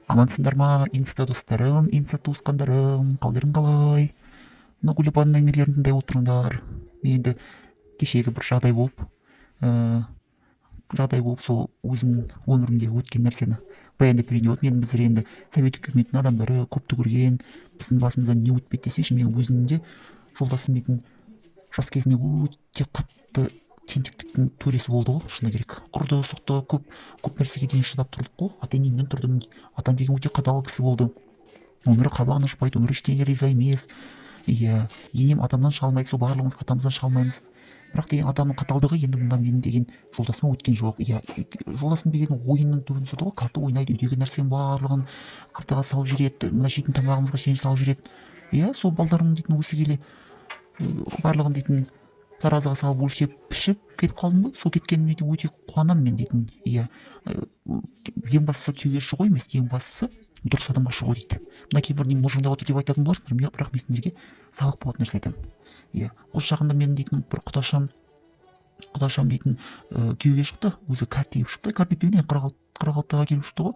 Амансыңдар ма, инста достарым, инста туысқандарым, қалдарың қалай? Мына Гүлапанның әңгімелерін тыңдай отырыңдар. Мен енді кешегі бір жағдай болып сол өзімнің өмірімдегі өткен нәрсені баяндап берейін деп отырмын. Біздер енді совет үкіметінің адамдары көпті көрген, біздің басымыздан не өтпеді десеңші, менің өзімнің де жолдасым дейтін жас кезінде өте қатты тентектіктің төресі болды ғой, шыны керек. Ұрды соқты, көп нәрсеге дейін шыдап тұрдық қой. Ата енеммен тұрдым. Атам деген өте қатал кісі болды. Өмірі қабағын ашпайды, өмірі ештеңеге риза емес. Иә, енем атамнан шалмайды, сол барлығымыз атамыздан шалмаймыз. Бірақ деген атамның қаталдығы енді мында мен деген жолдасыма өткен жоқ. Иә, жолдасым деген ойынның түбін түсірді ғой, карта ойнайды, үйдегі нәрсенің барлығын картаға салып жүреді, мына жейтін тамағымызға шейін салып жүреді. Иә, сол балдарым дейтін өсе келе барлығын дейтін таразыға салып өлшеп пішіп кетіп қалдым ғой. Сол кеткеніме өте қуанамын мен дейтін. Иә, ең бастысы күйеуге шығу емес, ең бастысы дұрыс адамға шығу дейді. Мына кейбір мылжыңдап отыр деп айтатын боларсыңдар, бірақ мен сендерге сабақ болатын нәрсе айтамын. Иә, осы жағында мен дейтін бір құдашам дейтін күйеуге шықты, өзі карта киіп шықты. Карта деген 46-ға келіп шықты ғой.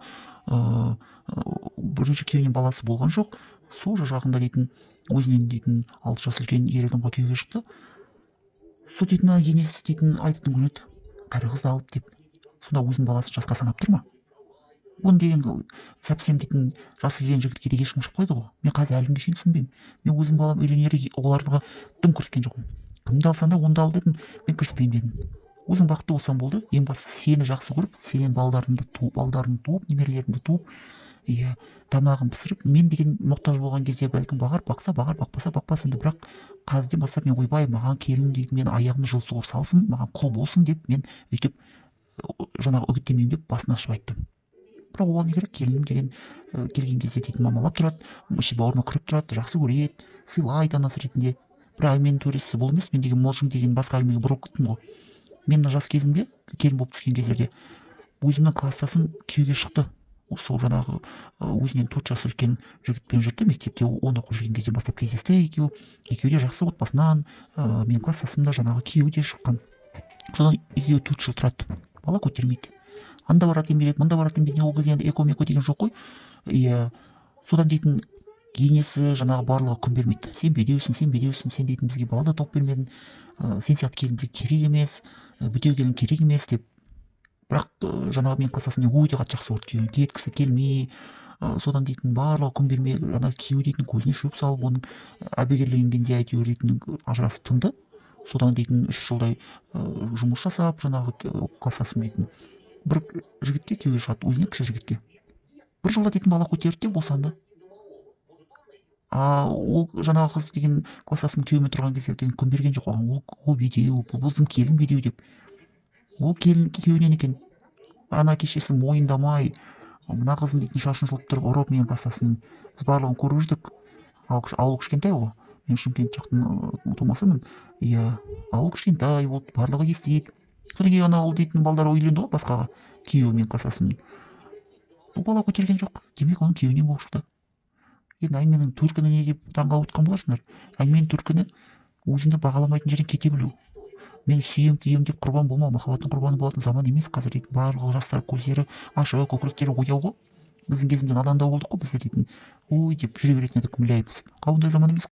Бірінші күйеуінен баласы болған жоқ. Сол жағында дейтін өзінен дейтін 6 жас үлкен ер адамға күйеуге шықты. Сол дейтін енесі дейтін айтатын күн еді, кәрі қыз алып деп. Сонда өзінің баласын жасқа санап тұр ма? Оны деген совсем дейтін жасы келген жігітке де ешкім шықпайды ғой. Мен қазір әлі күнге шейін түсінбеймін. Мен өзім балам үйленер, оларға дым кіріскен жоқпын. Кімді алсаң да онда ал дедім, мен кіріспеймін дедім. Өзің бақытты болсаң болды. Ең бастысы сені жақсы көріп, сенен балдарыңды туып, немерелеріңді туып, иә, тамағын пісіріп, мен деген мұқтаж болған кезде бәлкім бақса, бақпаса бақпас енді, бірақ қазірден бастап мен ойбай, маған келін дейді, мен аяғымды жылы суға салсын, маған құл болсын деп, мен өйтіп жаңағы үгіттемеймін деп басын ашып айттым. Бірақ оған не керек, келінім деген келген кезде дейтін мамалап тұрады, іші бауырыма кіріп тұрады, жақсы көреді, сыйлайды анасы ретінде. Бірақ әңгіменің төресі бұл емес, мен деген мылжың деген басқа әңгімеге бұрылып кеттім ғой. Мен жас кезімде, келін болып түскен кездерде, өзімнің класстасым күйеуге шықты. Сол жаңағы өзінен 4 жас үлкен жігітпен жүрді, мектепте оны оқып жүрген кезде бастап кездесті екеуі де жақсы отбасынан, менің класстасым да жаңағы күйеуі де шыққан. Содан екеуі 4 жыл тұрады, бала көтермейді. Анда барады емделеді, мында барады емделеді, ол кезде енді эко деген жоқ қой. Иә, содан дейтін енесі жаңағы барлығы күн бермейді. Сен бедеусің, сен дейтін бізге бала да тауып бермедің, сен сияқты келін керек емес, бітеу келін керек емес деп. Бірақ жаңағы мен кластасым өте қатты жақсы көрді, кеткісі келмей, содан дейтін барлығы күн бермей, жаңағы күйеуі дейтін көзіне шөп салып, оның әбігерленгенде әйтеуір дейтін ажырасып тынды. Содан дейтін 3 жылдай жұмыс жасап, жаңағы кластасым дейтін бір жігітке күйеуге шығады, өзіне кіші жігітке. 1 жылда дейтін бала көтерді де босанды. Ол жаңағы қыз деген кластасым күйеуімен тұрған кезде деген күн берген жоқ оған. Ол бедеу, бұл біздің келін бедеу деп. Ол келін күйеуінен екен. Ана кешесі мойындамай, мына қыздың дейтін шашын жұлып тұрып ұрып, менің кластасым. Біз барлығын көріп жүрдік. Ауыл кішкентай ғой. Мен Шымкент жақтың тумасымын. Иә, ауыл кішкентай болды, барлығы естиді. Содан кейін ол дейтін балдары үйленді ғой басқаға, күйеуі мен кластасымның. Ол бала көтерген жоқ. Демек оның күйеуінен болып шықты. Енді әңгіменің төркіні не деп таңғалып отқан боларсыңдар. Әңгіменің төркіні өзіңді бағаламайтын жерден кете білу. Мен сүйем деп құрбан болмау, махаббаттың құрбаны болатын заман емес қазір дейтін. Барлығы жастар көздері ашық, көкіректері ояу ғой. Біздің кезімізде надандау болдық қой, біздер дейтін ой деп жүре беретін едік, мүләйіппіз. Ондай заман емес